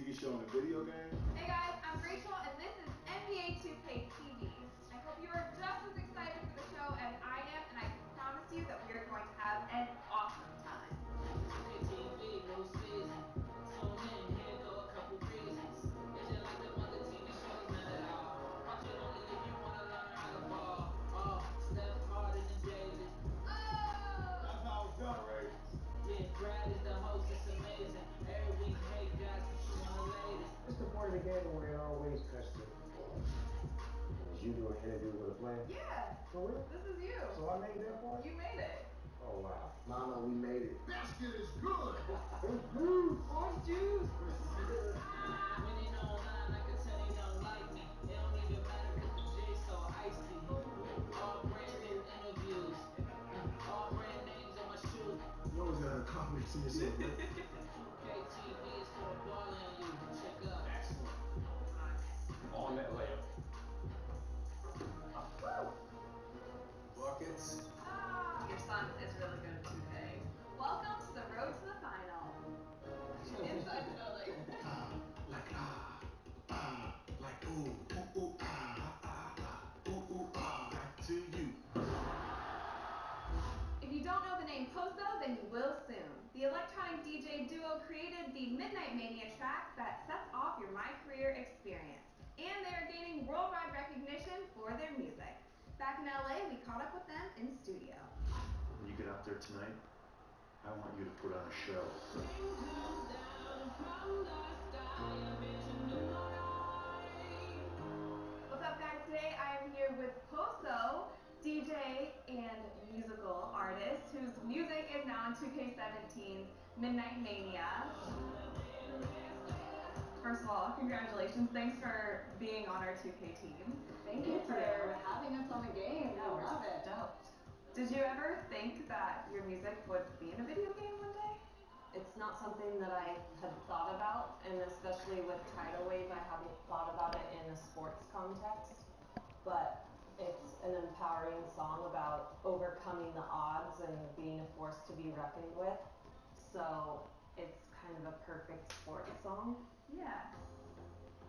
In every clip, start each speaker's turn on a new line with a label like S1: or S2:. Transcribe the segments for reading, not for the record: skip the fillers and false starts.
S1: TV show and a video game?
S2: Hey guys, I'm Rachel and this is NBA2kTV. I hope you are just as excited for the show as I am, and I can promise you that we are going to have an awesome time.
S3: TV, new season. Tune in, here go a couple reasons. If you like them other TV shows, not at all. Watch it only if you wanna learn how to ball. Oh, Steph Harden and Davis.
S2: Oh!
S1: That's how it's done, Ray.
S3: Yeah, Brad is the host, it's amazing. Every week, hey guys, what you want the latest?
S4: What's the point of the game where it always cuts to is you doing an interview with a player?
S2: Yeah.
S4: For real?
S2: This is you.
S4: So I made that part?
S2: You made it.
S4: Oh wow. Mama, we made it.
S1: Basket is good.
S2: Orange juice.
S3: When you know online, I can tell you don't like me. It don't even matter cause the J's so icy. All brand new interviews. All brand names on my shoes.
S4: You always gotta compliment to yourself, right?
S3: KTV is for the ball in you. Check up.
S1: Excellent. On that layup. Buckets.
S2: Your son is really good at 2K. Welcome to the road to the final. Inside the building.
S1: Like ooh, ooh, back to you.
S2: If you don't know the name Poso, then you will soon. The electronic DJ duo created the Midnight Mania track that sets off your My Career experience. And they are gaining worldwide recognition for their music. Back in LA, we caught up with them in studio.
S5: When you get out there tonight, I want you to put on a show.
S2: What's up guys? Today I am here with Poso, DJ and musical artist whose music is now in 2K17's Midnight Mania. First of all, congratulations. Thanks for being on our 2K team.
S6: Thank you for having us on the game. I love it.
S2: Dope. Did you ever think that your music would be in a video game one day?
S6: It's not something that I had thought about, and especially with Tidal Wave, I haven't thought about it in a sports context. But it's an empowering song about overcoming the odds and being a force to be reckoned with. So it's kind of a perfect sports song.
S2: Yeah.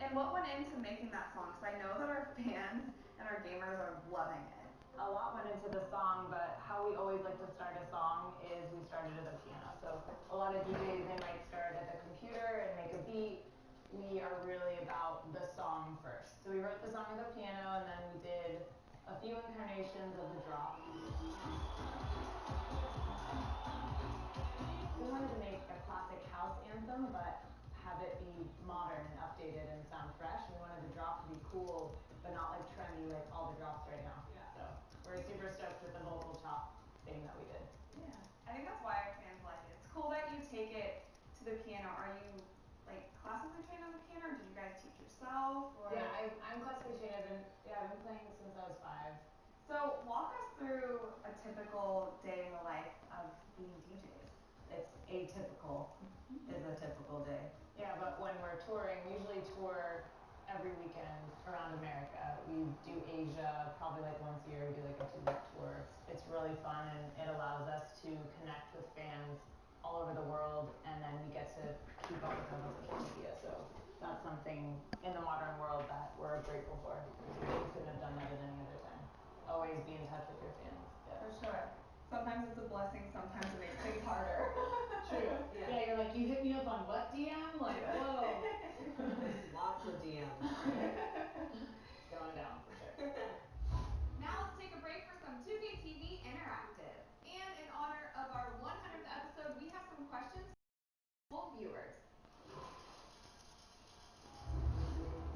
S2: And what went into making that song? Because I know that our fans and our gamers are loving it.
S6: A lot went into the song, but how we always like to start a song is we started at the piano. So a lot of DJs, they might start at the computer and make a beat. We are really about the song first. So we wrote the song at the piano, and then we did a few incarnations of the drop. We wanted to make a classic house anthem, but have it be modern and updated and sound fresh. We wanted the drop to be cool, but not like trendy like all the drops right now. So we're super stoked with the vocal chop thing that we did.
S2: Yeah. I think that's why our fans like it. It's cool that you take it to the piano. Are you like classically trained on the piano, or did you guys teach yourself? Or?
S6: Yeah, I'm classically trained. I've been playing since I was 5.
S2: So walk us through a typical day in the life of being DJs.
S6: It's atypical is a typical day. Yeah, but when we're touring, we usually tour every weekend around America. We do Asia probably like once a year. We do like a 2-week tour. It's really fun, and it allows us to connect with fans all over the world, and then we get to keep up with them on social media. So that's something in the modern world that we're grateful for. We couldn't have done that at any other time. Always be in touch with your fans. Yeah.
S2: For sure. Sometimes it's a blessing, sometimes it makes things harder.
S6: True. Yeah, you're like, you hit me up on what DM? Like, whoa.
S7: Lots of DMs.
S6: Going down for sure.
S2: Now let's take a break for some 2KTV Interactive. And in honor of our 100th episode, we have some questions for viewers.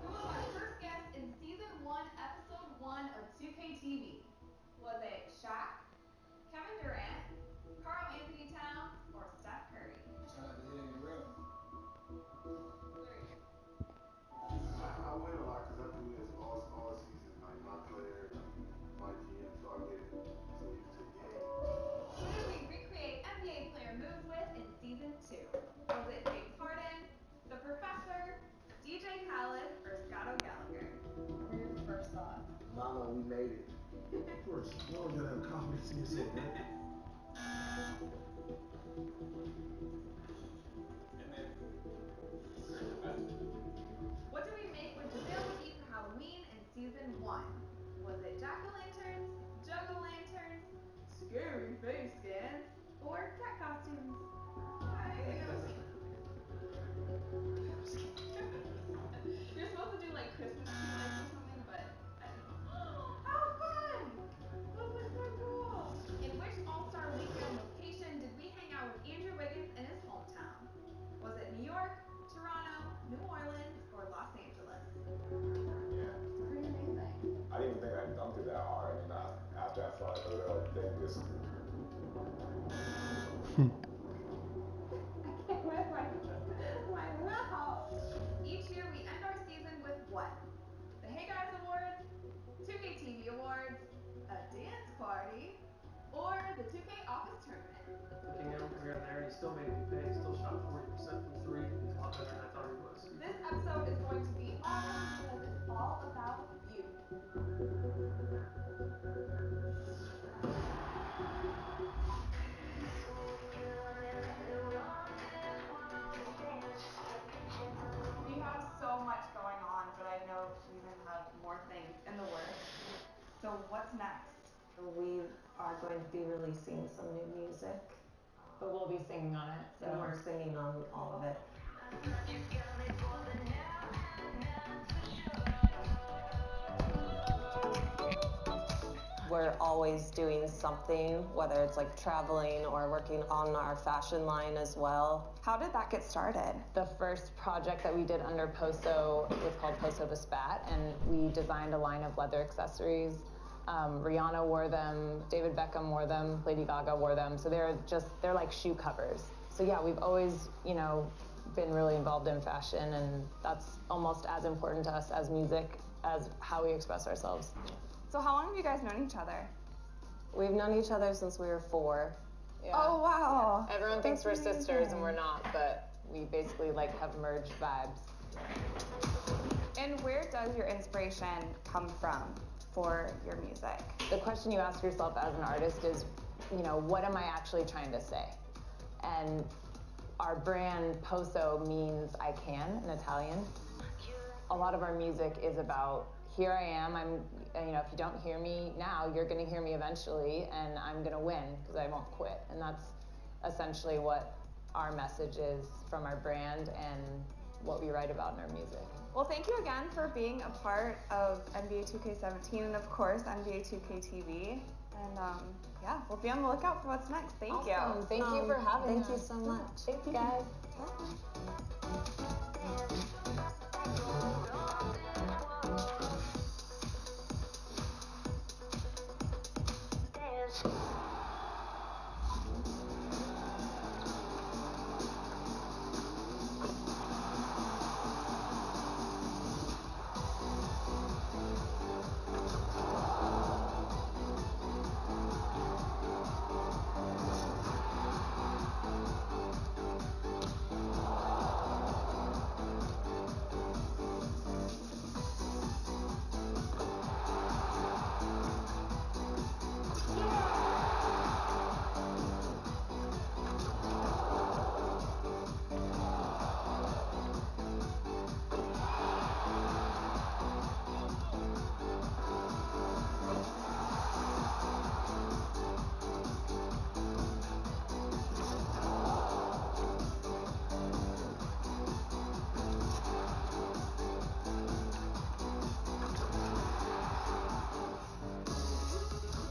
S2: Who was our first guest in Season 1, Episode 1 of 2KTV? Was it Shaq, Kevin Durant, Karl Anthony Towns, or Steph Curry?
S1: Shout out to Hitting the Rim.
S4: I win a lot because I do this all season. Like my players, my GM, so I get so used to the game.
S2: Who did we recreate NBA player moves with in Season 2? Was it James Harden, The Professor, DJ Khaled, or Scott O'Gallagher? What were your first thoughts?
S4: Mama, we made it. Of course, you always gotta have confidence in yourself, right?
S1: And then
S2: next?
S7: We are going to be releasing some new music.
S6: But we'll be singing on it. So.
S7: And we're singing on all of it. We're always doing something, whether it's like traveling or working on our fashion line as well.
S2: How did that get started?
S6: The first project that we did under Poso was called Poso Bespat, and we designed a line of leather accessories. Rihanna wore them, David Beckham wore them, Lady Gaga wore them. So they're like shoe covers. So yeah, we've always, been really involved in fashion, and that's almost as important to us as music, as how we express ourselves.
S2: So how long have you guys known each other?
S7: We've known each other since we were 4.
S6: Yeah.
S2: Oh, wow.
S6: Yeah. Everyone thinks we're sisters, and we're not, but we basically have merged vibes.
S2: And where does your inspiration come from for your music?
S6: The question you ask yourself as an artist is, what am I actually trying to say? And our brand Poso means I can in Italian. A lot of our music is about, here I am, if you don't hear me now, you're gonna hear me eventually, and I'm gonna win, because I won't quit. And that's essentially what our message is from our brand and what we write about in our music.
S2: Well, thank you again for being a part of NBA2K17 and of course NBA2kTV. And yeah, we'll be on the lookout for what's next. Thank you.
S6: Thank you for having us.
S7: Thank you so much.
S6: Thanks, guys.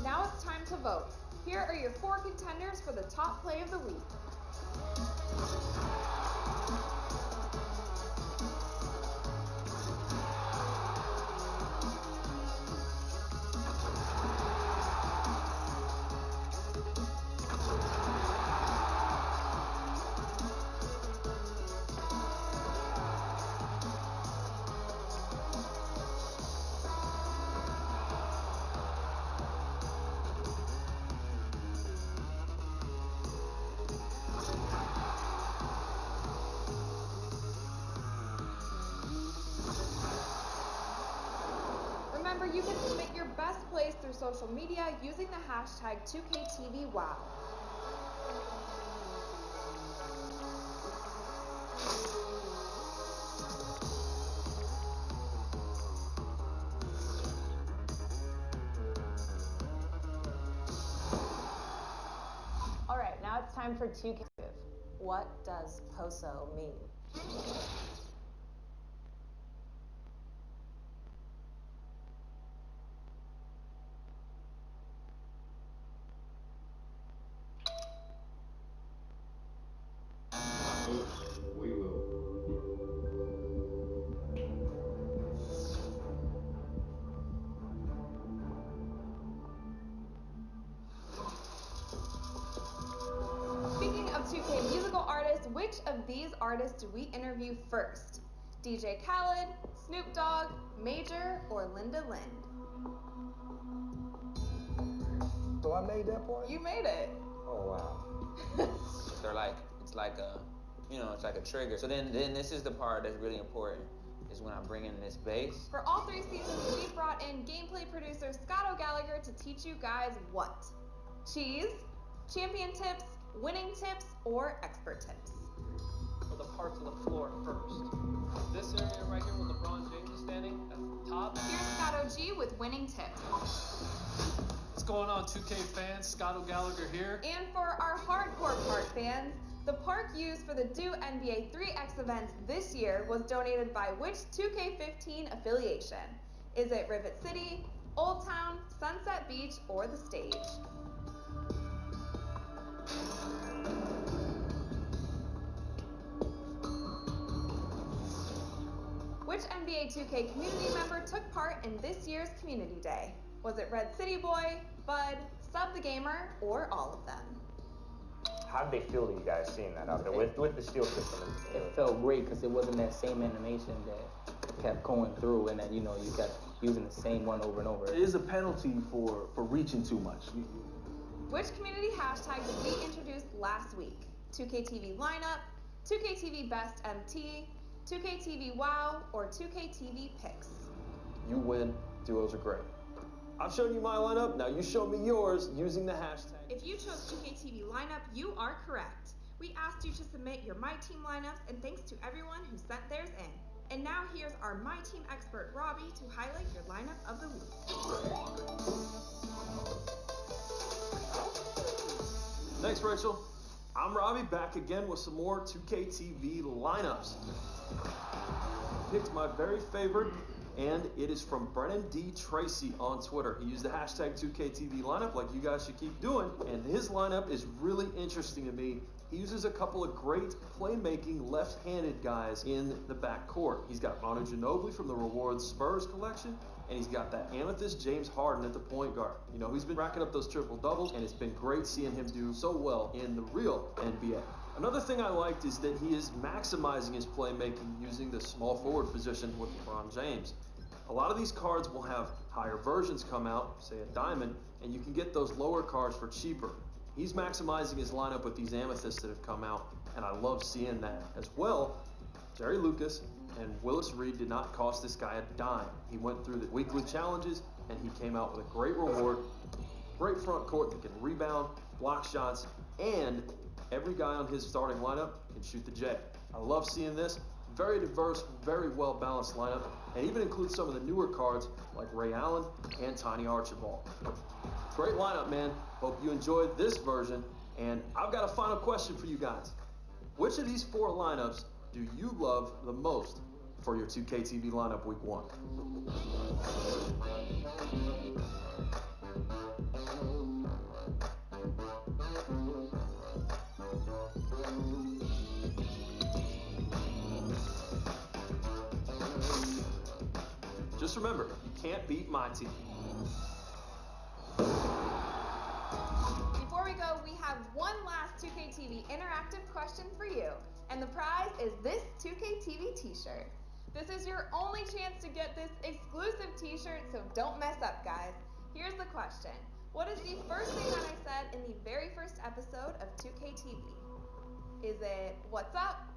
S2: Now it's time to vote. Here are your 4 contenders for the top play of the week. Remember, you can submit your best plays through social media using the hashtag 2KTVWow.
S6: All right, now it's time for 2K.
S7: What does Poso mean?
S1: We will.
S2: Speaking of 2K musical artists, which of these artists do we interview first? DJ Khaled, Snoop Dogg, Major, or Linda Lind?
S8: So I made that part?
S2: You made it.
S8: Oh, wow.
S3: It's like a trigger. So then this is the part that's really important, is when I bring in this bass.
S2: For all 3 seasons, we brought in gameplay producer Scott O'Gallagher to teach you guys what? Cheese, champion tips, winning tips, or expert tips?
S9: For the parts of the floor first. This area right here where LeBron James is standing, that's the top.
S2: Here's Scott OG with winning tips.
S9: What's going on, 2K fans? Scott O'Gallagher here.
S2: And for our hardcore park fans, the park used for the due NBA3X events this year was donated by which 2K15 affiliation? Is it Rivet City, Old Town, Sunset Beach, or the Stage? Which NBA2K community member took part in this year's Community Day? Was it Red City Boy, Bud, Sub the Gamer, or all of them?
S10: How did they feel to you guys seeing that out there with the steel system?
S11: It felt great because it wasn't that same animation that kept going through and that, you know, you kept using the same one over and over.
S12: It is a penalty for reaching too much.
S2: Which community hashtag did we introduce last week? 2KTV lineup, 2KTV best MT, 2KTV wow, or 2KTV picks?
S13: You win. Duos are great. I've shown you my lineup. Now you show me yours using the hashtag.
S2: If you chose 2KTV lineup, you are correct. We asked you to submit your My Team lineups, and thanks to everyone who sent theirs in. And now here's our My Team expert, Robbie, to highlight your lineup of the week.
S12: Thanks, Rachel. I'm Robbie, back again with some more 2KTV lineups. Picked my very favorite, and it is from Brennan D. Tracy on Twitter. He used the hashtag 2KTV lineup like you guys should keep doing, and his lineup is really interesting to me. He uses a couple of great playmaking left-handed guys in the backcourt. He's got Manu Ginobili from the Rewards Spurs collection, and he's got that Amethyst James Harden at the point guard. You know, he's been racking up those triple-doubles, and it's been great seeing him do so well in the real NBA. Another thing I liked is that he is maximizing his playmaking using the small forward position with LeBron James. A lot of these cards will have higher versions come out, say a diamond, and you can get those lower cards for cheaper. He's maximizing his lineup with these amethysts that have come out, and I love seeing that. As well, Jerry Lucas and Willis Reed did not cost this guy a dime. He went through the weekly challenges, and he came out with a great reward, great front court that can rebound, block shots, and every guy on his starting lineup can shoot the J. I love seeing this. Very diverse, very well-balanced lineup, and even includes some of the newer cards like Ray Allen and Tiny Archibald. Great lineup, man. Hope you enjoyed this version, and I've got a final question for you guys. Which of these four lineups do you love the most for your 2KTV lineup week 1? Just remember, you can't beat my team.
S2: Before we go, we have one last 2KTV interactive question for you, and the prize is this 2KTV t-shirt. This is your only chance to get this exclusive t-shirt, so don't mess up, guys. Here's the question. What is the first thing that I said in the very first episode of 2KTV? Is it, what's up?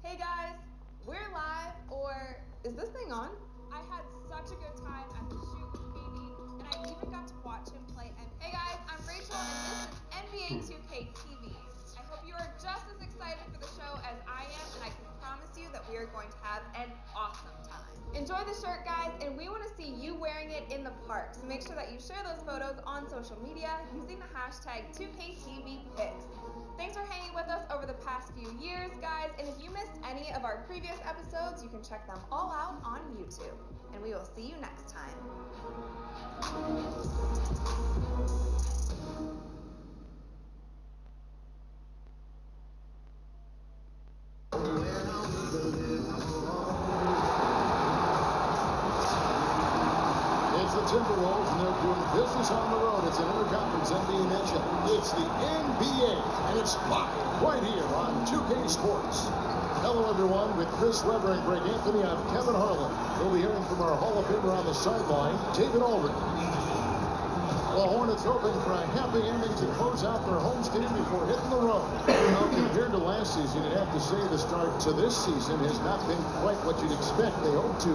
S2: Hey guys, we're live, or is this thing on? I had such a good time at the shoot with Baby, and I even got to watch him play. And hey guys, I'm Rachel, and this is NBA2kTV. I hope you are just as excited for the show as I am, and I can promise you that we are going to have an awesome time. Enjoy the shirt, guys, and we want to see you wearing it in the park. So make sure that you share those photos on social media using the hashtag 2KTVpics. Thanks for hanging with us over the past few years, guys, and if you missed any of our previous episodes, you can check them all out on YouTube. And we will see you next time.
S14: Timberwolves, and they're doing business on the road. It's an interconference NBA matchup. It's the NBA, and it's live right here on 2K Sports. Hello, everyone. With Chris Webber and Greg Anthony, I'm Kevin Harlan. We'll be hearing from our Hall of Famer on the sideline, David Aldridge. The Hornets hoping for a happy ending to close out their homestand before hitting the road. Now, compared to last season, you'd have to say the start to this season has not been quite what you'd expect. They hope to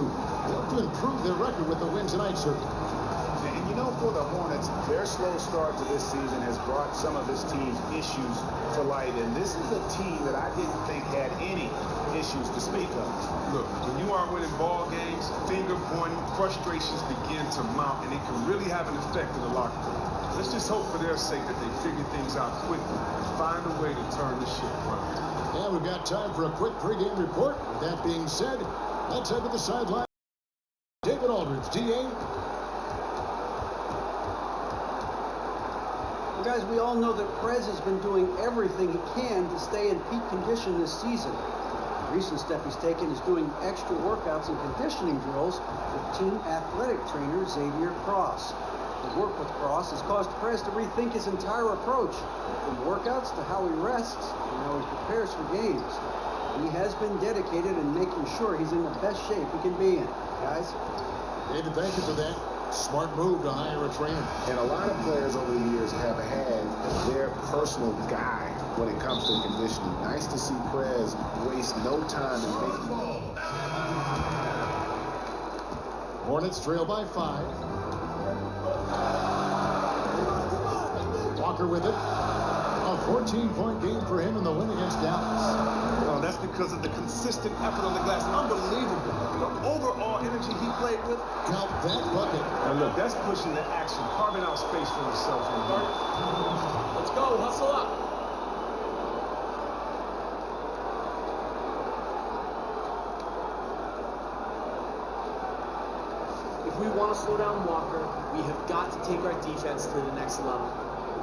S14: improve their record with the win tonight, sir.
S4: And you know, for the Hornets, their slow start to this season has brought some of this team's issues to light. And this is a team that I didn't think had any issues to speak of.
S15: Look, when you are winning ball games, finger pointing, frustrations begin to mount, and it can really have an effect in the locker room. Let's just hope for their sake that they figure things out quickly and find a way to turn the ship around.
S14: Yeah, we've got time for a quick pregame report. With that being said, let's head to the sideline. David Aldridge, DA.
S16: Well, guys, we all know that Prez has been doing everything he can to stay in peak condition this season. The recent step he's taken is doing extra workouts and conditioning drills with team athletic trainer Xavier Cross. The work with Cross has caused Prez to rethink his entire approach, from workouts to how he rests and how he prepares for games. He has been dedicated in making sure he's in the best shape he can be in. Guys?
S14: David, thank you for that. Smart move to hire a trainer.
S4: And a lot of players over the years have had their personal guy when it comes to conditioning. Nice to see Prez waste no time in making.
S14: Hornets trail by 5. Walker with it. A 14-point game for him in the win against Dallas.
S15: Well, that's because of the consistent effort on the glass. Unbelievable. The overall energy he played with.
S14: Count that bucket.
S15: And look, that's pushing the action, carving out space for himself on the guard.
S9: Let's go. Hustle up.
S17: If we want to slow down Walker, we have got to take our defense to the next level.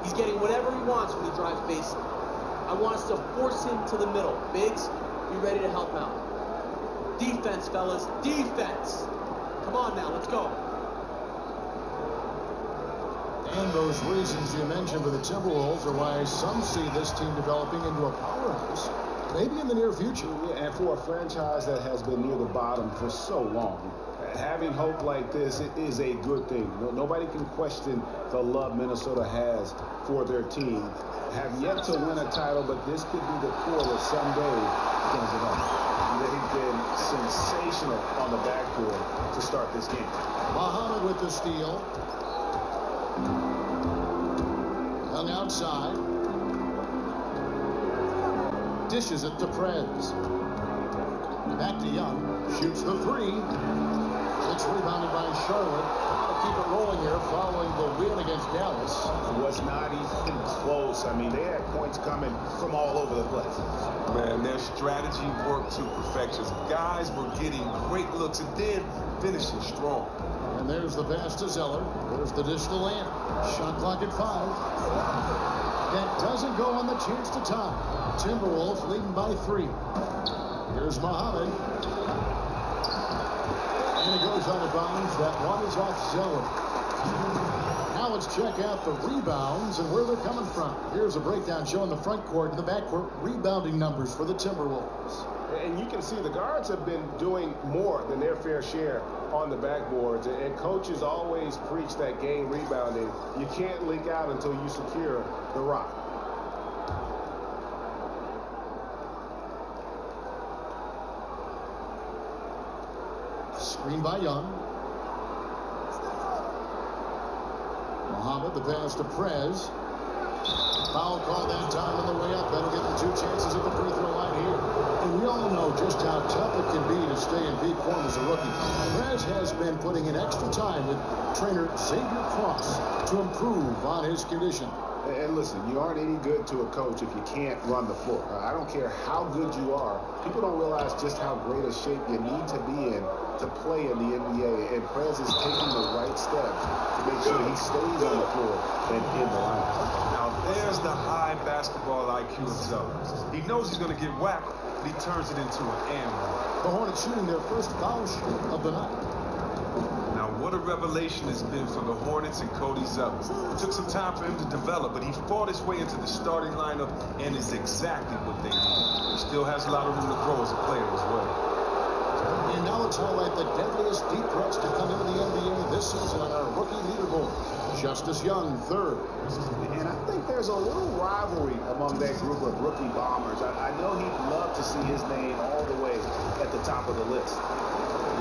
S17: He's getting whatever he wants when he drives baseline. I want us to force him to the middle. Biggs, be ready to help out. Defense, fellas, defense. Come on now, let's go.
S14: And those reasons you mentioned for the Timberwolves are why some see this team developing into a powerhouse, maybe in the near future.
S4: Yeah, and for a franchise that has been near the bottom for so long, having hope like this is a good thing. Nobody can question the love Minnesota has for their team. Have yet to win a title, but this could be the core that someday comes along. They've been sensational on the backboard to start this game.
S14: Muhammad with the steal. Young outside. Dishes it to Prez. Back to Young. Shoots the 3. It's rebounded by Charlotte. To keep it rolling here following the win against Dallas.
S4: It was not even close. I mean, they had points coming from all over the place.
S15: Man, their strategy worked to perfection. Guys were getting great looks and then finishing strong.
S14: And there's the pass to Zeller. There's the dish to Lamb. Shot clock at 5. That doesn't go on the chance to tie. Timberwolves leading by 3. Here's Muhammad. And it goes out of bounds. That one is off Zeller. Now let's check out the rebounds and where they're coming from. Here's a breakdown showing the front court and the back court rebounding numbers for the Timberwolves.
S4: And you can see the guards have been doing more than their fair share on the backboards. And coaches always preach that game rebounding. You can't leak out until you secure the rock.
S14: Screen by Young. Muhammad, the pass to Prez. Foul call that time on the way up. That'll get the 2 chances at the free throw line here. And we all know just how tough it can be to stay in peak form as a rookie. Prez has been putting in extra time with trainer Xavier Cross to improve on his condition.
S4: And listen, you aren't any good to a coach if you can't run the floor. I don't care how good you are. People don't realize just how great a shape you need to be in to play in the NBA. And Prez is taking the right steps to make sure he stays on the floor and in the lineup.
S15: Now there's the high basketball IQ of Zeller. He knows he's going to get whacked, but he turns it into an and one.
S14: The Hornets shooting their first foul shot of the night.
S15: Now, what a revelation it's been for the Hornets and Cody Zeller. It took some time for him to develop, but he fought his way into the starting lineup and is exactly what they need. He still has a lot of room to grow as a player as well.
S14: And now let's highlight the deadliest deep threats to come into the NBA this season on our rookie leaderboard. Justice Young, 3rd.
S4: And I think there's a little rivalry among that group of rookie bombers. I know he'd love to see his name all the way at the top of the list.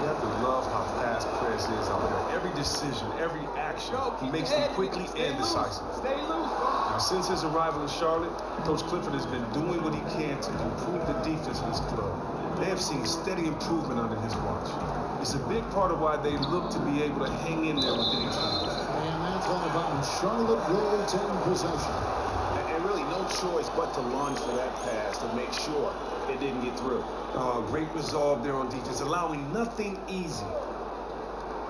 S15: You have to love how fast Prez is out there. Every decision, every action, he makes them quickly and decisively.
S9: Stay loose, bro.
S15: Now, since his arrival in Charlotte, Coach Clifford has been doing what he can to improve the defense of this club. They have seen steady improvement under his watch. It's a big part of why they look to be able to hang in there with any team.
S14: And Atlanta bound. Charlotte will retain possession.
S4: And really no choice but to lunge for that pass to make sure it didn't get through.
S15: Great resolve there on defense, allowing nothing easy.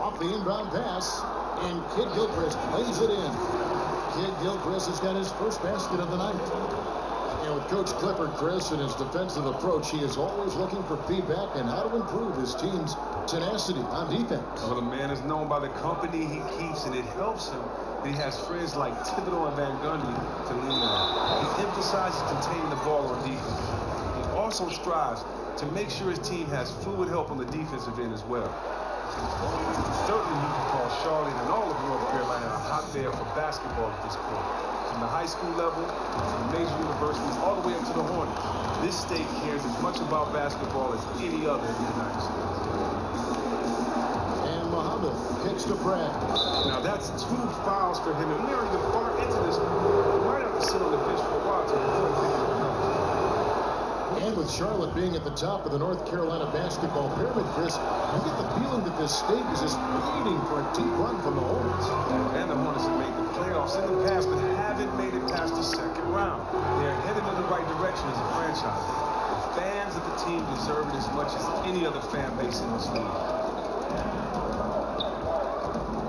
S14: Off the inbound pass, and Kid Gilchrist lays it in. Kid Gilchrist has got his first basket of the night. And with Coach Clifford, Chris, and his defensive approach, he is always looking for feedback and how to improve his team's tenacity on defense.
S15: Well, the man is known by the company he keeps, and it helps him that he has friends like Thibodeau and Van Gundy to lean on. He emphasizes containing the ball on defense. He also strives to make sure his team has fluid help on the defensive end as well. Certainly you can call Charlotte and all of North Carolina a hotbed for basketball at this point. From the high school level to the major universities all the way up to the Hornets. This state cares as much about basketball as any other in the United States.
S14: And Muhammad kicks to Brad.
S15: Now that's 2 fouls for him, and we aren't even far into this. We might have to sit on the bench for a while to avoid picking up another.
S14: And with Charlotte being at the top of the North Carolina basketball pyramid, Chris, you get the feeling that this state is just waiting for a deep run from the Hornets.
S15: And the Hornets have made the playoffs in the past, but haven't made it past the second round. They're headed in the right direction as a franchise. The fans of the team deserve it as much as any other fan base in this league.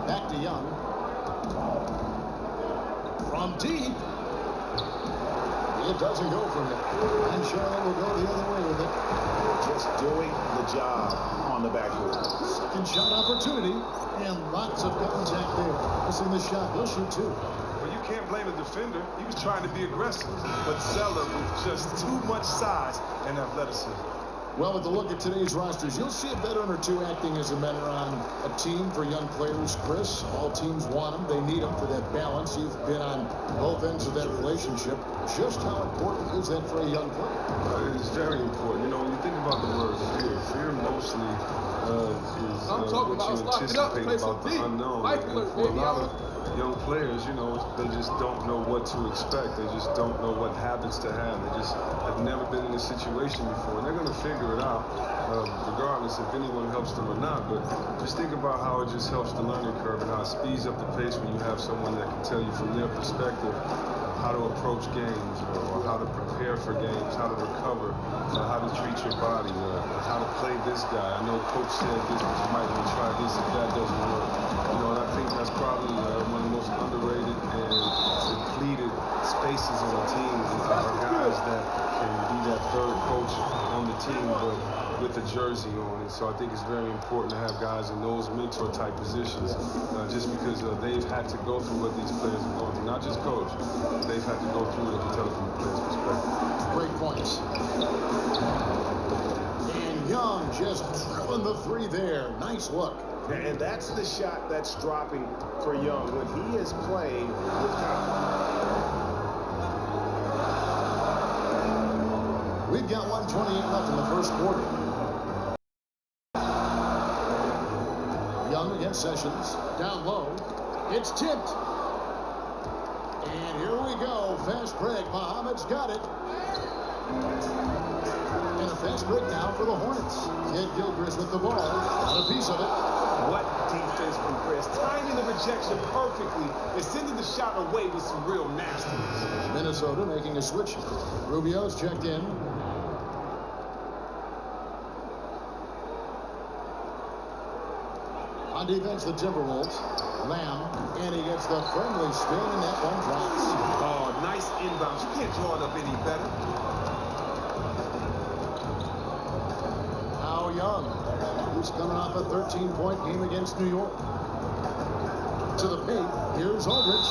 S14: Back to Young. From deep. It doesn't go for him. And Charlotte will go the other way with it.
S4: Just doing the job on the backboard.
S14: Second shot opportunity. And lots of contact there. Missing the shot. He'll shoot 2.
S15: Well, you can't blame the defender. He was trying to be aggressive. But Zeller with just too much size and athleticism.
S14: Well, with the look at today's rosters, you'll see a veteran or 2 acting as a mentor on a team for young players, Chris. All teams want them. They need them for that balance. You've been on both ends of that relationship. Just how important is that for a young player?
S15: It's very important. You know, when you think about the word fear, fear mostly is what you anticipate about the unknown. And for a lot of young players, you know, they just don't know what to expect. They just don't know what habits to have. They just have never been in a situation before. And they're going to figure it out, regardless if anyone helps them or not. But just think about how it just helps the learning curve and how it speeds up the pace when you have someone that can tell you from their perspective how to approach games or how to prepare for games, how to recover, how to treat your body, how to play this guy. I know coach said this, but you might want to try this if that doesn't work. You know, and I think that's probably one of the most underrated and depleted spaces on the team are guys that can be that third coach on the team, but with the jersey on. And so I think it's very important to have guys in those mentor type positions, just because they've had to go through what these players have gone through. Not just coach, but they've had to go through it and tell it from the player's perspective.
S14: Great points. And Young just drilling the 3 there. Nice look.
S4: And that's the shot that's dropping for Young when he is playing with confidence.
S14: We've got 1:28 left in the first quarter. Young against Sessions. Down low. It's tipped. And here we go. Fast break. Muhammad's got it. And a fast break now for the Hornets. Kid Gilchrist with the ball. Got a piece of it.
S15: What defense from Chris. Timing the rejection perfectly and sending the shot away with some real nastiness.
S14: Minnesota making a switch. Rubio's checked in. On defense, the Timberwolves. Lamb, and he gets the friendly spin, and that one drops.
S15: Oh, nice inbounds. You can't draw it up any better.
S14: Now Young, who's coming off a 13-point game against New York. To the paint, here's Aldridge.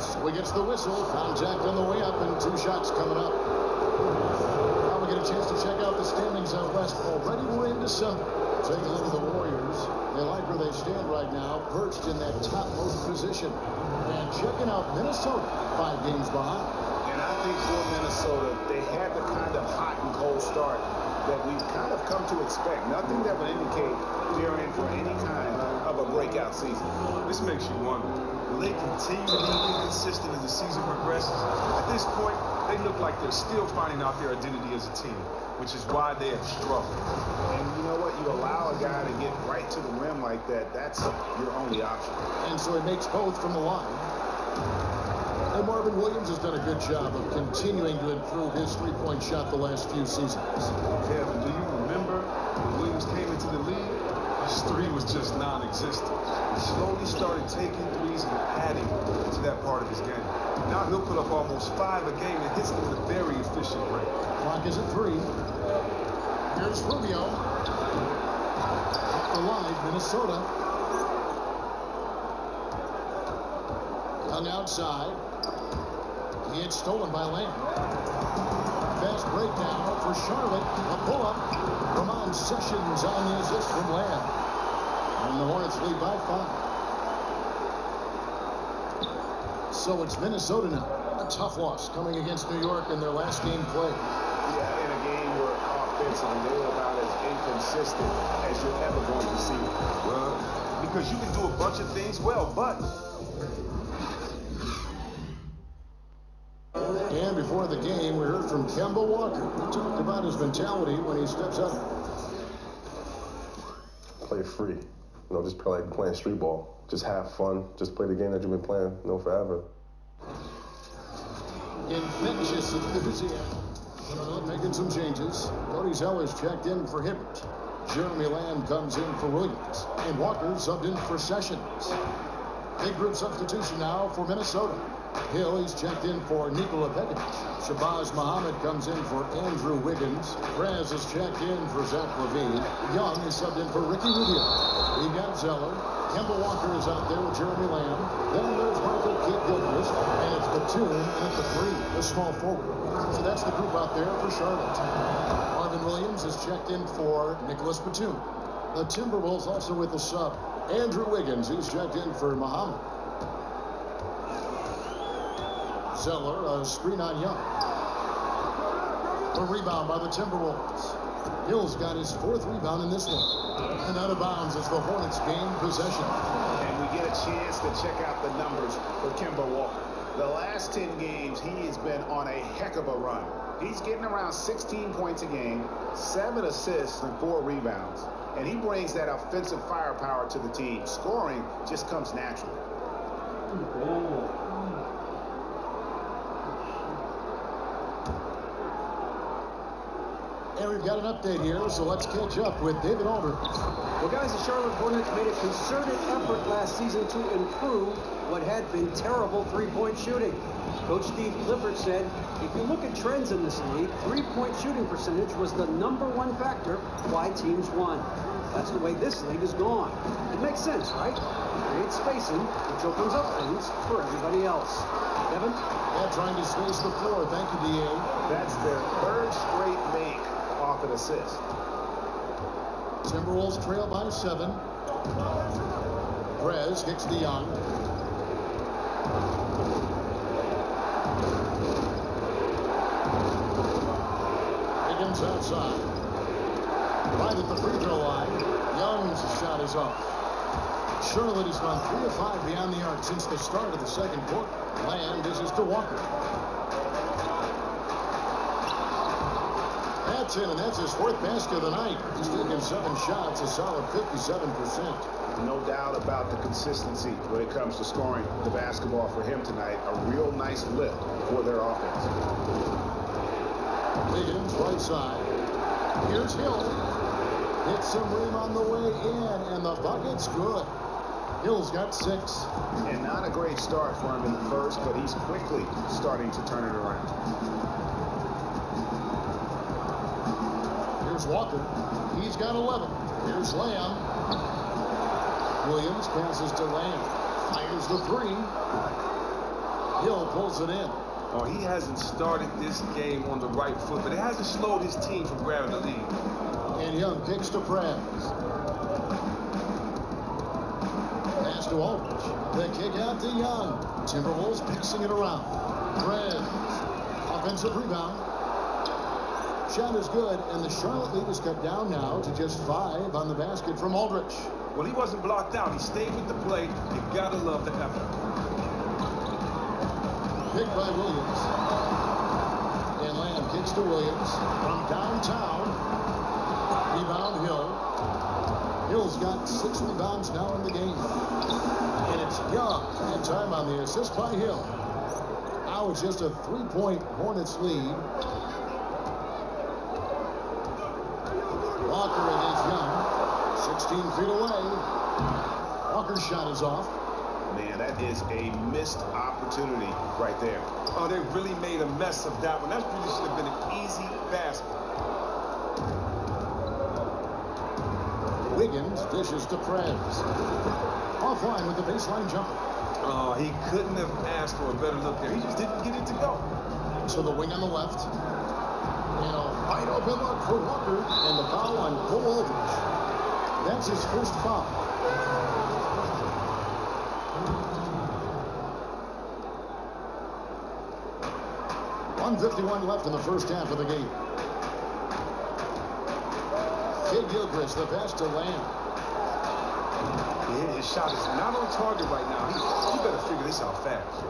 S14: So he gets the whistle. Contact on the way up, and 2 shots coming up. Now we get a chance to check out the standings out west. Already we're in December. Take a look at the Warriors. They like where they stand right now, perched in that topmost position. And checking out Minnesota, 5 games behind.
S4: And I think for Minnesota, they had the kind of hot and cold start that we've kind of come to expect. Nothing that would indicate they're in for any kind of a breakout season.
S15: This makes you wonder, will they continue to be inconsistent as the season progresses? At this point, they look like they're still finding out their identity as a team, which is why they have struggled.
S4: And you know what? You allow a guy to get right to the rim like that, that's your only option.
S14: And so he makes both from the line. And Marvin Williams has done a good job of continuing to improve his three-point shot the last few seasons.
S15: Kevin, do you remember when Williams came into the league? His three was just non-existent. He slowly started taking threes and adding to that part of his game. Now he'll put up almost 5 a game and hits them at a very efficient rate.
S14: Clock is at 3. Here's Rubio. Up the line, Minnesota. Young outside. It's stolen by Lamb. Fast break now for Charlotte. A pull-up. Ramon Sessions on the assist from Lamb. And the Hornets lead by 5. So it's Minnesota now. A tough loss coming against New York in their last game played.
S4: Yeah, in a game where offensively they were about as inconsistent as you're ever going to see.
S15: Well, because you can do a bunch of things well, but...
S14: And before the game, we heard from Kemba Walker. He talked about his mentality when he steps up.
S13: Play free. You know, just play like playing street ball. Just have fun. Just play the game that you've been playing, you know, forever.
S14: Infectious enthusiasm. Charlotte making some changes. Cody Zeller's checked in for Hibbert. Jeremy Lamb comes in for Williams. And Walker subbed in for Sessions. Big group substitution now for Minnesota. Hill, he's checked in for Nikola Pekovic. Shabazz Muhammad comes in for Andrew Wiggins. Perez is checked in for Zach LaVine. Young is subbed in for Ricky Rubio. We've got Zeller. Kemba Walker is out there with Jeremy Lamb. Then there's Michael Kidd-Gilchrist. And it's Batum in at the 3, the small forward. So that's the group out there for Charlotte. Marvin Williams is checked in for Nicholas Batum. The Timberwolves also with the sub. Andrew Wiggins, he's checked in for Muhammad. Zeller, a screen on Young. The rebound by the Timberwolves. Hill's got his 4th rebound in this one. And out of bounds as the Hornets gain possession.
S4: And we get a chance to check out the numbers for Kemba Walker. The last 10 games, he has been on a heck of a run. He's getting around 16 points a game, 7 assists, and 4 rebounds. And he brings that offensive firepower to the team. Scoring just comes naturally.
S14: And we've got an update here, so let's catch up with David Aldridge.
S16: Well, guys, the Charlotte Hornets made a concerted effort last season to improve what had been terrible three-point shooting. Coach Steve Clifford said, if you look at trends in this league, three-point shooting percentage was the #1 factor why teams won. That's the way this league is gone. It makes sense, right? Create spacing, which opens up things for everybody else. Kevin?
S14: Yeah, trying to space the floor. Thank you, D.A.
S4: That's their 3rd straight make off an assist.
S14: Timberwolves trail by 7. Perez kicks to Young. Higgins outside. Right at the free throw line. Young's shot is off. Charlotte has gone 3 of 5 beyond the arc since the start of the second quarter. Lamb dishes to Walker. That's in, and that's his 4th basket of the night. He's taken 7 shots, a solid 57%.
S4: No doubt about the consistency when it comes to scoring the basketball for him tonight. A real nice lift for their offense.
S14: Higgins, right side. Here's Hill. Hits some rim on the way in, and the bucket's good. Hill's got 6.
S4: And not a great start for him in the first, but he's quickly starting to turn it around.
S14: Here's Walker. He's got 11. Here's Lamb. Williams passes to Lamb. Fires the 3. Hill pulls it in.
S15: Oh, he hasn't started this game on the right foot, but it hasn't slowed his team from grabbing the lead.
S14: And Young kicks to Perez. Pass to Aldridge. The kick out to Young. Timberwolves passing it around. Perez. Offensive rebound. Shot is good, and the Charlotte lead is cut down now to just 5 on the basket from Aldridge.
S15: Well, he wasn't blocked out. He stayed with the play. You gotta love the effort.
S14: Picked by Williams. And Lamb kicks to Williams from downtown. Rebound Hill. Hill's got 6 rebounds now in the game. And it's Young. And time on the assist by Hill. Now it's just a 3-point Hornets lead. Walker against Young. 16 feet away. Walker's shot is off.
S4: Man, that is a missed opportunity right there.
S15: Oh, they really made a mess of that one. That really should have been an easy basket.
S14: Wiggins dishes to Prez. Offline with the baseline jumper.
S15: Oh, he couldn't have asked for a better look there. He just didn't get it to go.
S14: So the wing on the left. And a wide open look for Walker. And the foul on Cole Aldridge. That's his first foul. .151 left in the first half of the game. Kid Gilchrist, the pass to Lamb.
S15: Yeah, his shot is not on target right now. He better figure this out fast.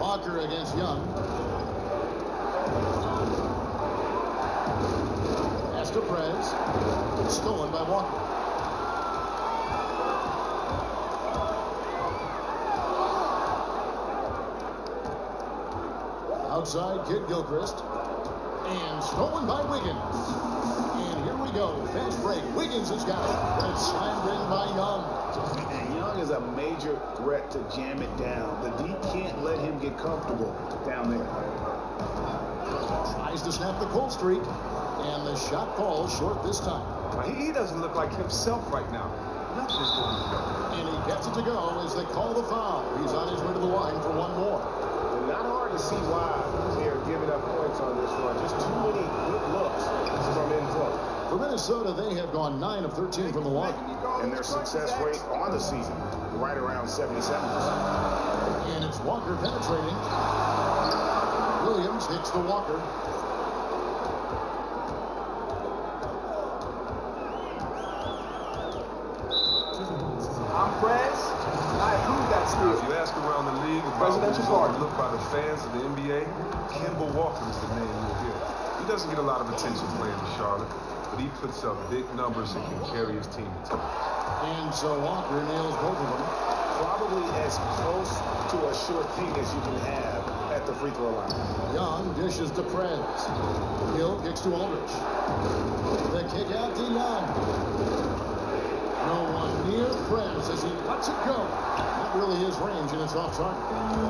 S14: Walker against Young. Pass to Prez. Stolen by Walker. Outside, Kid Gilchrist. And stolen by Wiggins. And here we go. Fast break. Wiggins has got it. But it's slammed in by Young.
S4: And Young is a major threat to jam it down. The D can't let him get comfortable down there.
S14: Tries to snap the cold streak. And the shot falls short this time.
S15: He doesn't look like himself right now. Nothing is going to go.
S14: And he gets it to go as they call the foul. He's on his way to the line for one more.
S4: Not hard to see why they are giving up points on this run. Just too many good looks from inflow.
S14: For Minnesota, they have gone 9 of 13 from the line.
S4: And their success rate on the season, right around 77%.
S14: And it's Walker penetrating. Williams hits the Walker.
S17: I'm Prez. I approve that steal.
S15: If you ask around the league about
S17: Presidential
S15: who's
S17: party.
S15: overlooked by the fans of the NBA, Kemba Walker is the name you'll hear. He doesn't get a lot of attention playing in Charlotte, but he puts up big numbers and can carry his team to top.
S14: And so Walker nails both of them.
S4: Probably as close to a sure thing as you can have at the free throw line.
S14: Young dishes to Prez. Hill kicks to Aldridge. The kick out to Young. No one near Prez as he lets it go. Not really his range, and it's off target.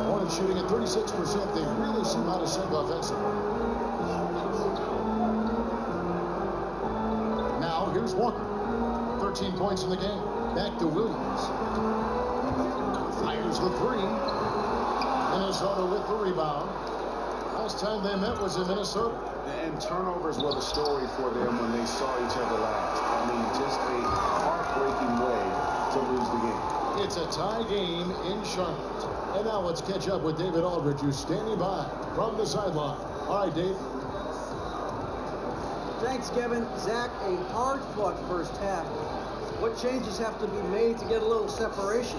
S14: Hornets shooting at 36%. They really seem out of sync offensively. Now here's Walker. 13 points in the game. Back to Williams. Fires the three. Minnesota with the rebound. Last time they met was in Minnesota.
S4: And turnovers were the story for them when they saw each other last. I mean, just a heartbreaking way to lose the game.
S14: It's a tie game in Charlotte. And now let's catch up with David Aldridge, who's standing by from the sideline. All right, Dave.
S16: Thanks, Kevin. Zach, a hard-fought first half. What changes have to be made to get a little separation?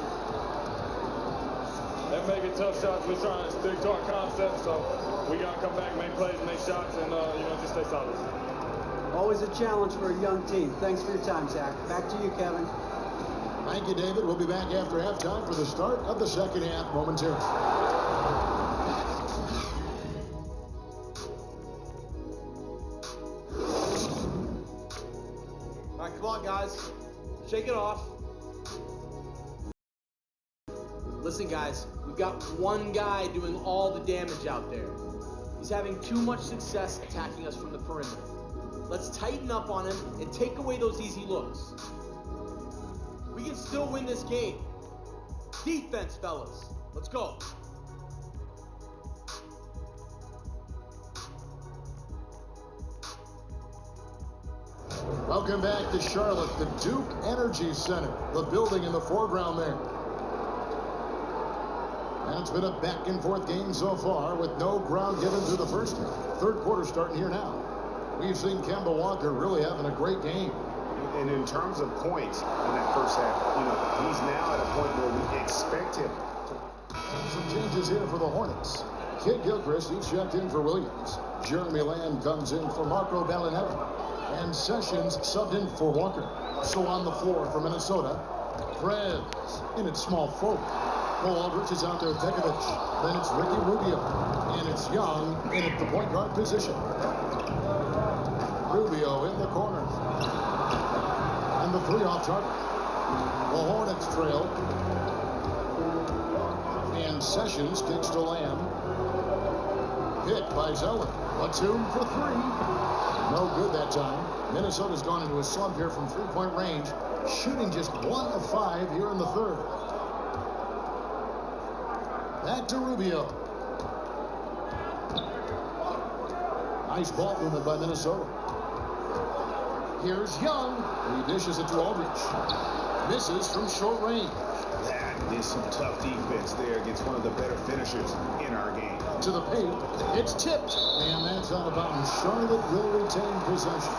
S18: They're making tough shots. We're trying to stick to our concept, so we got to come back, make plays, make shots, and just stay solid.
S16: Always a challenge for a young team. Thanks for your time, Zach. Back to you, Kevin.
S14: Thank you, David. We'll be back after halftime for the start of the second half momentarily.
S17: All right, come on, guys. Shake it off. Listen, guys, we've got one guy doing all the damage out there. He's having too much success attacking us from the perimeter. Let's tighten up on him and take away those easy looks. We can still win this game. Defense, fellas. Let's go.
S14: Welcome back to Charlotte, the Duke Energy Center, the building in the foreground there. And it's been a back and forth game so far with no ground given through the first half. Third quarter starting here now. We've seen Kemba Walker really having a great game.
S4: And in terms of points in that first half, he's now at a point where we expect him to.
S14: Some changes here for the Hornets. Kid Gilchrist, he's checked in for Williams. Jeremy Lamb comes in for Marco Bellinelli. And Sessions subbed in for Walker. So on the floor for Minnesota, Prez in its small forward. Cole Aldrich is out there, Pekovic. Then it's Ricky Rubio. And it's Young in at the point guard position. Rubio in the corner. And the three off target. The Hornets trail. And Sessions kicks to Lamb. Hit by Zeller. Batum for three. No good that time. Minnesota's gone into a slump here from three-point range, shooting just 1 of 5 here in the third. Back to Rubio. Nice ball movement by Minnesota. Here's Young. He dishes it to Aldrich. Misses from short range.
S4: That is some tough defense there against one of the better finishers in our game.
S14: To the paint. It's tipped. And that's out of bounds. Charlotte will retain possession.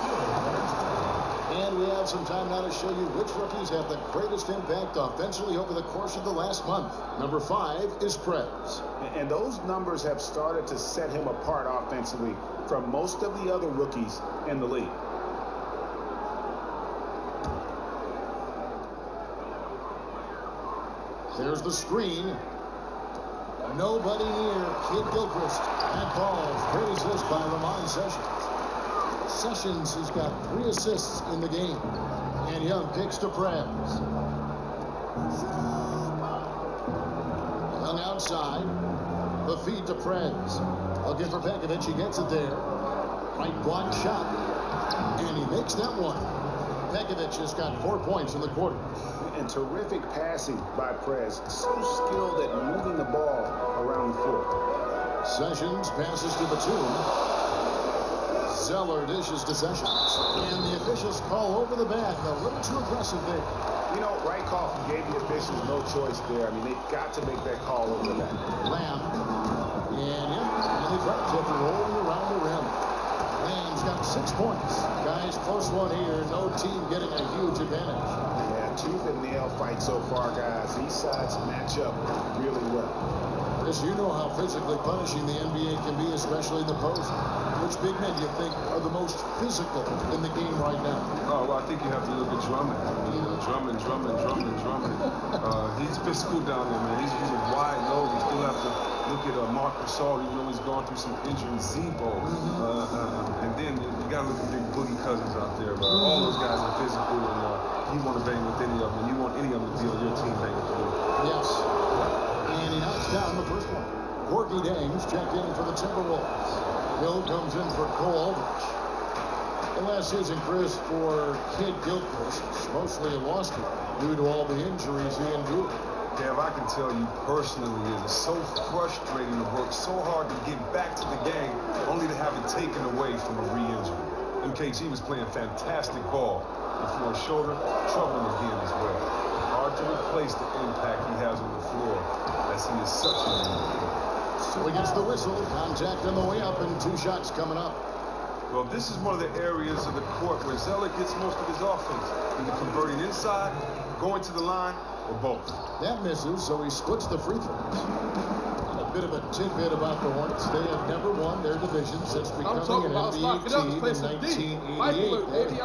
S14: And we have some time now to show you which rookies have the greatest impact offensively over the course of the last month. Number 5 is Prez.
S4: And those numbers have started to set him apart offensively from most of the other rookies in the league.
S14: There's the screen. Nobody near. Kid Gilchrist. That ball's great assist by Ramon Sessions. Sessions has got 3 assists in the game. And Young kicks to Prez. Young outside. The feed to Prez. Looking for Pekovic. He gets it there. Right block shot. And he makes that one. Pekovic has got 4 points in the quarter.
S4: And terrific passing by Prez. So skilled at moving the ball around the floor.
S14: Sessions passes to Batum. Zeller dishes to Sessions. And the officials call over the back. A little too aggressive there.
S4: You know, right call. Gave the officials no choice there. I mean, they've got to make that call over the back.
S14: Lamb. And they try to tip it rolling around the rim. Lamb's got 6 points. Guys, close one here. No team getting a huge advantage.
S4: Yeah, tooth and nail fight so far, guys. These sides match up really well.
S14: Chris, you know how physically punishing the NBA can be, especially in the post. Which big men do you think are the most physical in the game right now?
S15: Oh, well, I think you have to look at Drummond. Drummond. He's physical down there, man. He's using wide low. You still have to look at Marc Gasol, even though he's gone through some injury. Zebo. And then you got to look at Big Boogie Cousins out there. All those guys are physical, and you want to bang with any of them. You want any of them to be on your team banging with you.
S14: Yes. And he knocks down the first one. Corky Dames checked in for the Timberwolves. Hill comes in for Cole Aldrich. The last season, Chris, for Kid Gilchrist, mostly a lost year due to all the injuries he endured.
S15: Kev, I can tell you personally, it's so frustrating to work so hard to get back to the game, only to have it taken away from a re-injury. MKG was playing fantastic ball before his shoulder, troubling again as well. Hard to replace the impact he has on the floor, as he is such a good.
S14: So he gets the whistle, contact on the way up, and 2 shots coming up.
S15: Well, this is one of the areas of the court where Zeller gets most of his offense, either converting inside, going to the line, or both.
S14: That misses, so he splits the free throws. And a bit of a tidbit about the Hornets. They have never won their division since becoming an NBA team in 1988.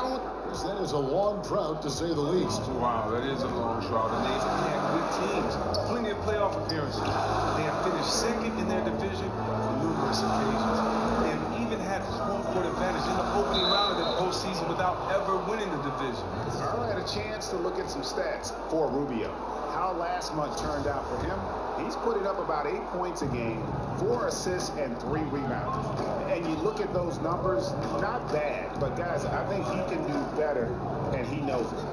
S14: That is a long drought, to say the least.
S15: Wow, that is a long drought. And they've had good teams, plenty of playoff appearances. They have finished second in their division on numerous occasions. They have even had home court advantage in the opening round of the postseason without ever winning the division.
S4: I had a chance to look at some stats for Rubio. How last month turned out for him. He's putting up about 8 points a game, 4 assists, and 3 rebounds. And you look at those numbers, not bad. But, guys, I think he can do better, and he knows it.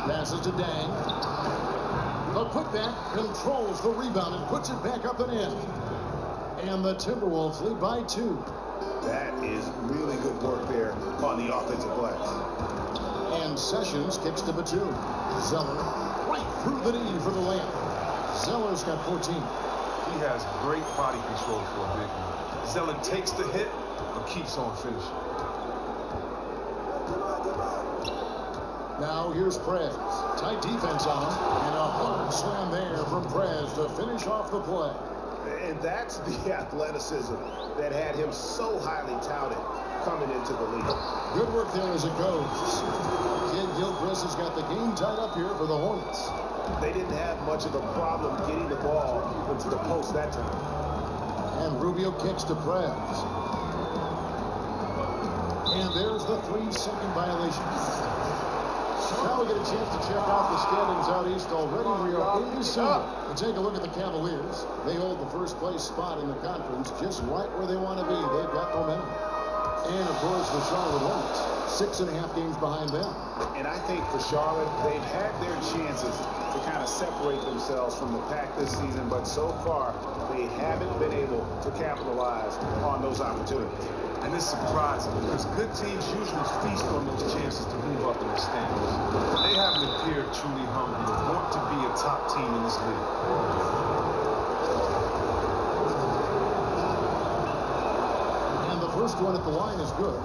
S14: Passes to Dang. The putback controls the rebound and puts it back up and in. And the Timberwolves lead by 2.
S4: That is really good work there on the offensive glass.
S14: And Sessions kicks to Batum. Zeller right through the knee for the layup. Zeller's got 14.
S15: He has great body control for a big man. Zeller takes the hit, but keeps on finishing.
S14: Now here's Prez. Tight defense on him. And a hard slam there from Prez to finish off the play.
S4: And that's the athleticism that had him so highly touted coming into the league.
S14: Good work there as it goes. Kid Gilchrist has got the game tied up here for the Hornets.
S4: They didn't have much of a problem getting the ball into the post that time.
S14: And Rubio kicks to Prez. And there's the 3-second violation. Now we get a chance to check out the standings out east already. We are in December. We take a look at the Cavaliers. They hold the first place spot in the conference just right where they want to be. They've got momentum. And, of course, the Charlotte Hornets, 6.5 games behind them.
S4: And I think for Charlotte, they've had their chances to kind of separate themselves from the pack this season, but so far, they haven't been able to capitalize on those opportunities.
S15: And it's surprising because good teams usually feast on those chances to move up in the standings. They haven't appeared truly hungry or want to be a top team in this league.
S14: And the first one at the line is good.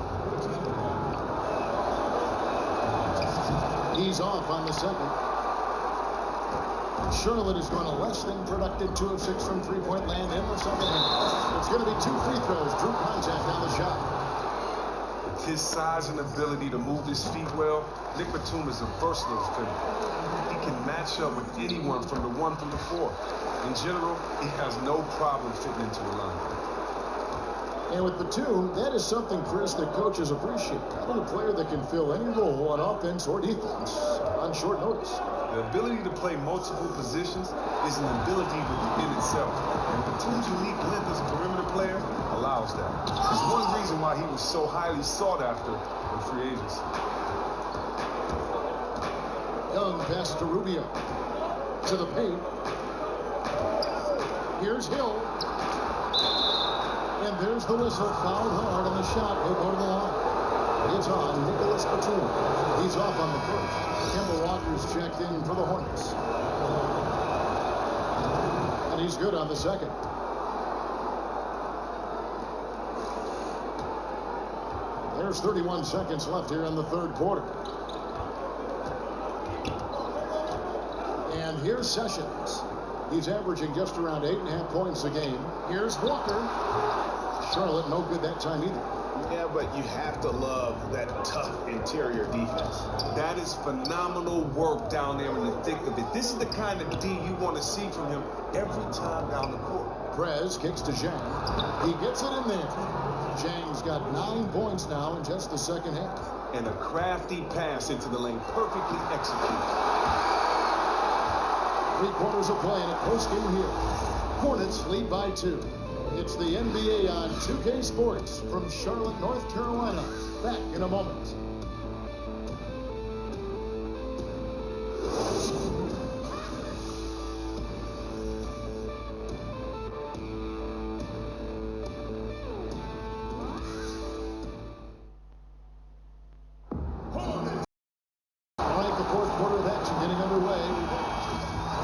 S14: He's off on the second. Charlotte is going to less than productive 2 of 6 from three-point land in the second half. It's going to be 2 free throws. Drew contact on the shot.
S15: With his size and ability to move his feet well, Nick Batum is a versatile defender. He can match up with anyone from the 1 through the 4. In general, he has no problem fitting into a line.
S14: And with Batum, that is something, Chris, that coaches appreciate. Having a player that can fill any role on offense or defense on short notice.
S15: The ability to play multiple positions is an ability within itself. And Batum's unique length as a perimeter player allows that. It's one reason why he was so highly sought after in free agency.
S14: Young passes to Rubio. To the paint. Here's Hill. And there's the whistle. Fouled hard on the shot. He'll go to the line. It's on Nicholas Batum. He's off on the first. Kemba Walker's checked in for the Hornets. And he's good on the second. There's 31 seconds left here in the third quarter. And here's Sessions. He's averaging just around 8.5 points a game. Here's Walker. Charlotte no good that time either.
S4: Yeah, but you have to love that tough interior defense.
S15: That is phenomenal work down there in the thick of it. This is the kind of D you want to see from him every time down the court.
S14: Prez kicks to Zhang. He gets it in there. Zhang's got 9 points now in just the second half.
S15: And a crafty pass into the lane, perfectly executed.
S14: 3 quarters of play in a close game here. Hornets lead by 2. It's the NBA on 2K Sports from Charlotte, North Carolina. Back in a moment. All right, the fourth quarter of action getting underway.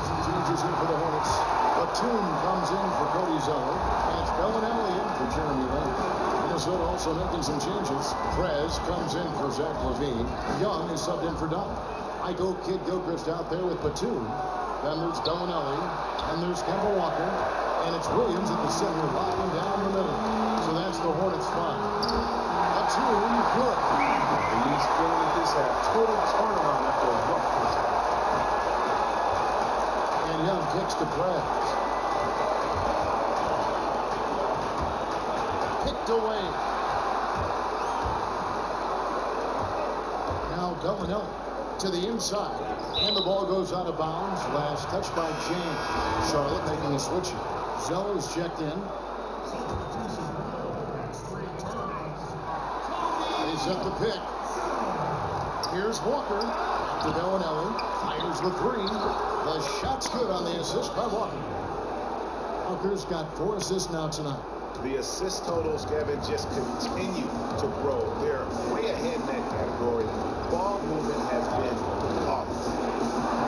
S14: Some changes in for the Hornets. Batum comes in for Cody Zeller. And it's Bellinelli in for Jeremy Lin. Minnesota also making some changes. Prez comes in for Zach LaVine. Young is subbed in for Dunn. I go Kid Gilchrist out there with Batum. Then there's Bellinelli. And there's Kemba Walker. And it's Williams at the center, locking down the middle. So that's the Hornets' 5. Batum, good.
S15: He's feeling that this had total turnaround after a rough first half.
S14: And Young kicks to Prez. Picked away. Now Bellinelli to the inside. And the ball goes out of bounds. Last touch by James. Charlotte making a switch. Zeller's checked in. They set the pick. Here's Walker to Bellinelli. Fires the 3. The shot's good on the assist by Walker. Walker's got 4 assists now tonight.
S4: The assist totals, Kevin, just continue to grow. They're way ahead in that category. Ball movement has been off.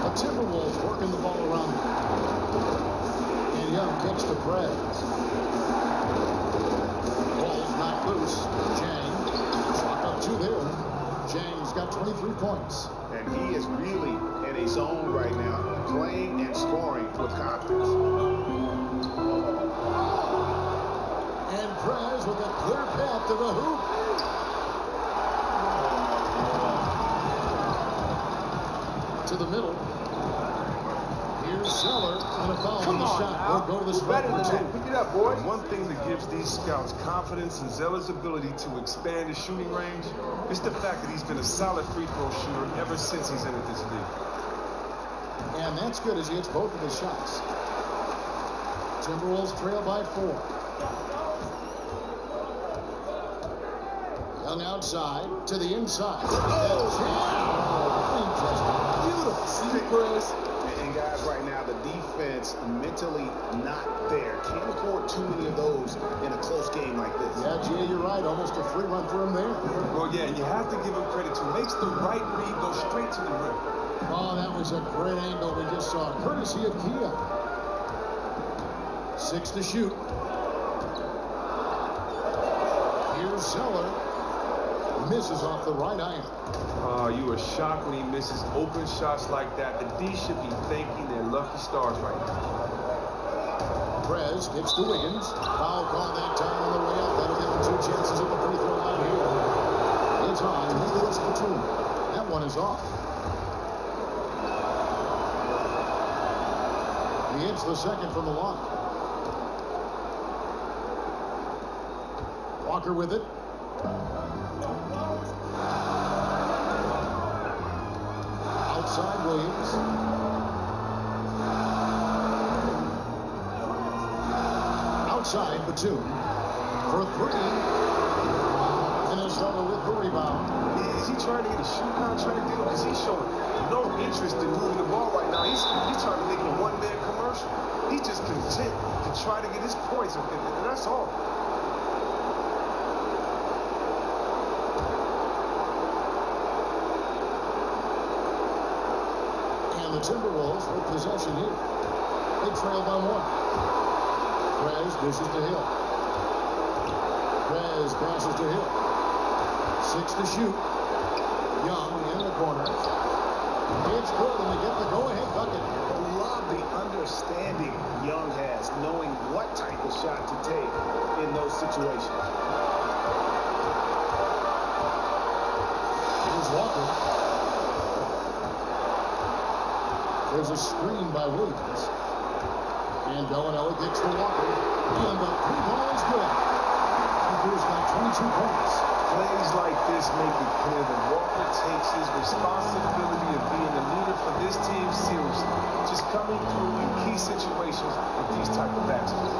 S14: The Timberwolves working the ball around. And Young kicks to Prez. Ball's knocked loose. Jang. Chalk up 2 there. Jang's got 23 points.
S4: And he is really in a zone right now, playing and scoring with confidence.
S14: Prez with a clear path to the hoop. To the middle. Here's Zeller, and a foul on the shot. Will go to the spot for two.
S15: Pick it up, boys. One thing that gives these scouts confidence in Zeller's ability to expand his shooting range is the fact that he's been a solid free throw shooter ever since he's entered this league.
S14: And that's good as he hits both of his shots. Timberwolves trail by 4. Young outside to the inside. Just beautiful.
S4: See, Chris? And guys, right now, the defense mentally not there. Can't afford too many of those in a close game like this.
S14: Yeah, Jay, you're right. Almost a free run for him there.
S15: Well, yeah, and you have to give him credit too. Makes the right read, go straight to the rim.
S14: Oh, that was a great angle we just saw, courtesy of Kia. 6 to shoot. Here's Zeller. Misses off the right iron.
S15: You are shocked when he misses open shots like that. The D should be thanking their lucky stars right now.
S14: Prez gets to Wiggins. Foul call that time on the way up. That'll give him 2 chances at the free throw line here. It's on. Nicholas Batum. That one is off. He hits the second from the line. Walker with it. Outside Williams. Outside Batum for 3. Minnesota with the rebound.
S15: Is he trying to get a shoe contract deal? Because he's showing no interest in moving the ball right now. He's trying to make a one-man commercial. He's just content to try to get his points, and that's all.
S14: The Timberwolves with possession here. They trail by 1. Prez dishes to Hill. Prez passes to Hill. 6 to shoot. Young in the corner. It's good, and they get the go-ahead bucket.
S4: I love the understanding Young has, knowing what type of shot to take in those situations.
S14: Here's Walker. There's a screen by Williams. And Bellinelli kicks to Walker. And the 3-ball is good. Walker's got 22 points.
S15: Plays like this make it clear that Walker takes his responsibility of being the leader for this team seriously. Just coming through in key situations with these type of baskets.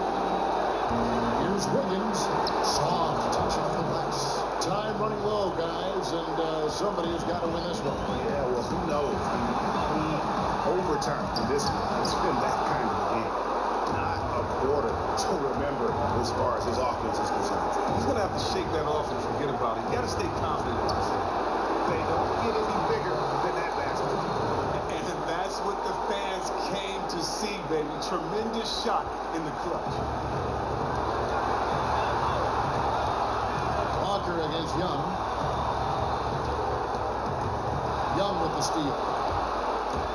S14: Here's Williams. Soft touch off the glass. Time running low, guys, and somebody has got to win this one.
S4: Yeah, well, who knows? Overtime for this one. It's been that kind of game. Not a quarter to remember as far as his offense is concerned.
S15: He's going to have to shake that off and forget about it. You got to stay confident in this.
S4: They don't get any bigger than that basket.
S15: And that's what the fans came to see, baby. Tremendous shot in the clutch.
S14: Walker against Young. Young with the steal.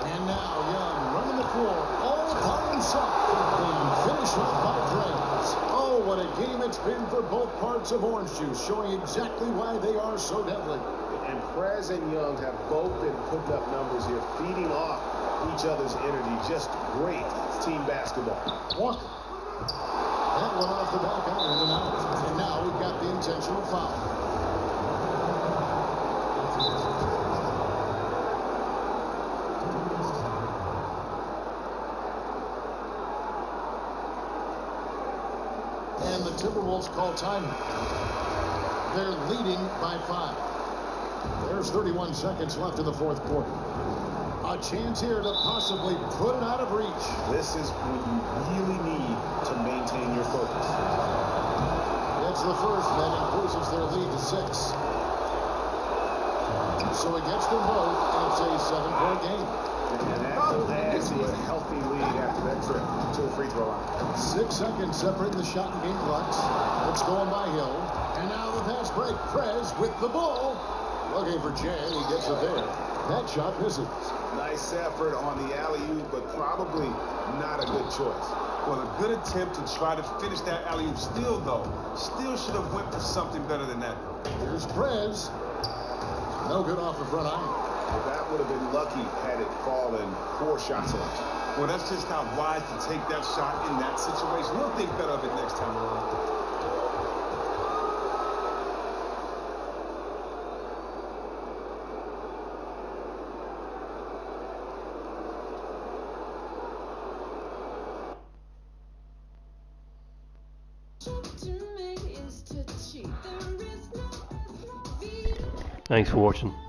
S14: And now Young running the floor all by himself. And finish off by Prez. Oh, what a game it's been for both parts of Orange Juice, showing exactly why they are so deadly.
S4: And Prez and Young have both been putting up numbers here, feeding off each other's energy. Just great team basketball.
S14: Walker. That one off the back iron and out. And now we've got the intentional foul. And the Timberwolves call timeout. They're leading by 5. There's 31 seconds left in the fourth quarter. A chance here to possibly put it out of reach.
S4: This is when you really need to maintain your focus.
S14: It's the first that increases their lead to 6. So it gets them both, and it's a 7-point game.
S4: And that adds to a healthy lead after that trip to the free throw line.
S14: 6 seconds separating the shot and game clocks. It's going by Hill. And now the pass break. Prez with the ball. Looking for Jay. He gets it there. That shot misses.
S4: Nice effort on the alley-oop, but probably not a good choice.
S15: Well, a good attempt to try to finish that alley-oop. Still, though, still should have went for something better than that.
S14: Here's Prez. No good off the front iron.
S4: Well, that would have been lucky had it fallen 4 shots away.
S15: Well, that's just how wise to take that shot in that situation. He'll think better of it next time around.
S19: Thanks for watching.